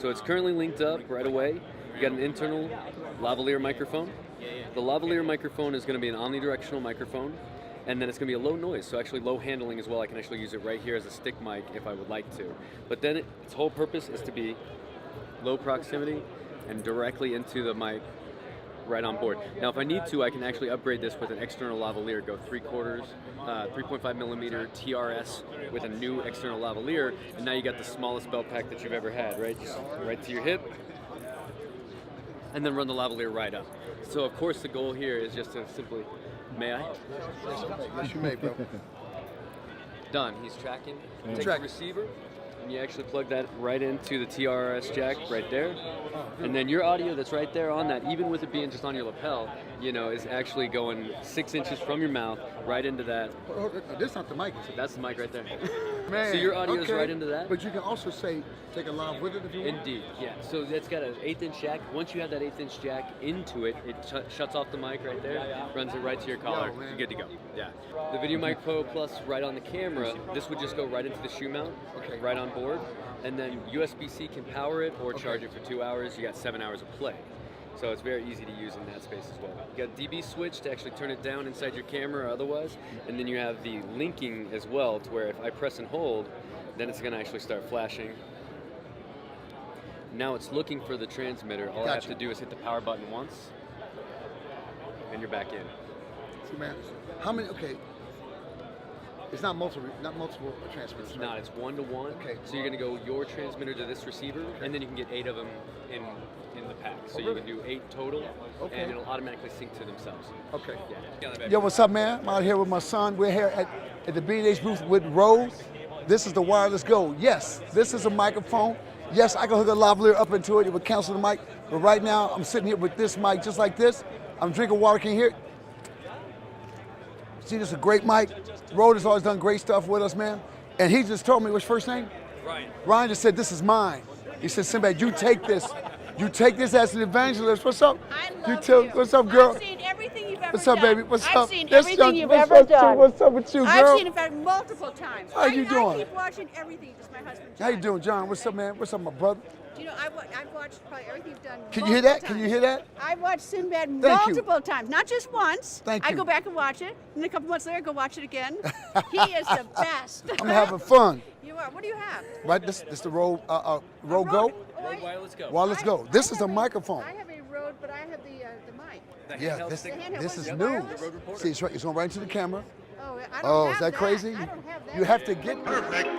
So it's currently linked up right away. You got an internal lavalier microphone. The lavalier microphone is going to be an omnidirectional microphone, and then it's going to be a low noise, so actually low handling as well. I can actually use it right here as a stick mic if I would like to. But then its whole purpose is to be low proximity and directly into the mic right on board. Now if I need to, I can actually upgrade this with an external lavalier, go 3/4, 3.5 millimeter TRS with a new external lavalier, and now you got the smallest belt pack that you've ever had, right? Just right to your hip, and then run the lavalier right up. So of course the goal here is just to simply, may I? Yes, you may, bro. Done. He's tracking. Take the receiver, and you actually plug that right into the TRS jack right there. And then your audio that's right there on that, even with it being just on your lapel, you know, is actually going 6 inches from your mouth right into that. This is not the mic, is it? That's the mic right there. Man, so your audio is right into that. But you can also say, take a live with it if you want. Indeed, yeah. So it's got an 1/8 inch jack. Once you have that 1/8 inch jack into it, it shuts off the mic right there, runs it right to your collar. You're good to go. Yeah. The Video Mic Pro Plus right on the camera, this would just go right into the shoe mount, right on board. And then USB-C can power it or charge it for 2 hours. You got 7 hours of play. So it's very easy to use in that space as well. You got a DB switch to actually turn it down inside your camera or otherwise. And then you have the linking as well, to where if I press and hold, then it's going to actually start flashing. Now it's looking for the transmitter. All I have to do is hit the power button once, and you're back in. See, man, how many? Okay, it's not multiple transmitters. It's not. It's 1-to-1. Okay. So you're going to go your transmitter to this receiver, and then you can get 8 of them in the pack. So you can do 8 total, and it'll automatically sync to themselves. Okay. Yeah. Yo, what's up, man? I'm out here with my son. We're here at the B&H booth with Rode. This is the Wireless Go. Yes, this is a microphone. Yes, I can hook a lavalier up into it. It would cancel the mic. But right now, I'm sitting here with this mic just like this. I'm drinking water. Can you hear it? See, this is a great mic. Rode has always done great stuff with us, man. And he just told me, what's your first name? Ryan. Ryan just said, this is mine. He said, Sinbad, you take this. You take this as an evangelist. What's up? I love you. What's up, girl? I've seen everything you've ever What's up, done. baby? What's I've up? seen This everything young- you've what's ever up, done. What's up with you, girl? I've seen it back multiple times. How you doing? I keep watching everything. Just my husband. How you doing, John? What's up, man? What's up, my brother? Do you know, I've watched probably everything you've done. Can you hear that? multiple Can you times. hear that? I've watched Sinbad Thank you. multiple times, not just once. Thank I you. go back and watch it, and a couple months later, I go watch it again. He is the best. I'm having fun. You are. What do you have? Right, this the Rode Go? Oh, Rode Wireless Go. Wireless Go. This is a have microphone. I have a Rode, but I have the mic. The Yeah, handheld this stick. handheld is one. new. Wireless? Road Reporter. See, it's going right into the camera. Oh, I don't Oh, have is that crazy? I don't have that. You have to get Perfect.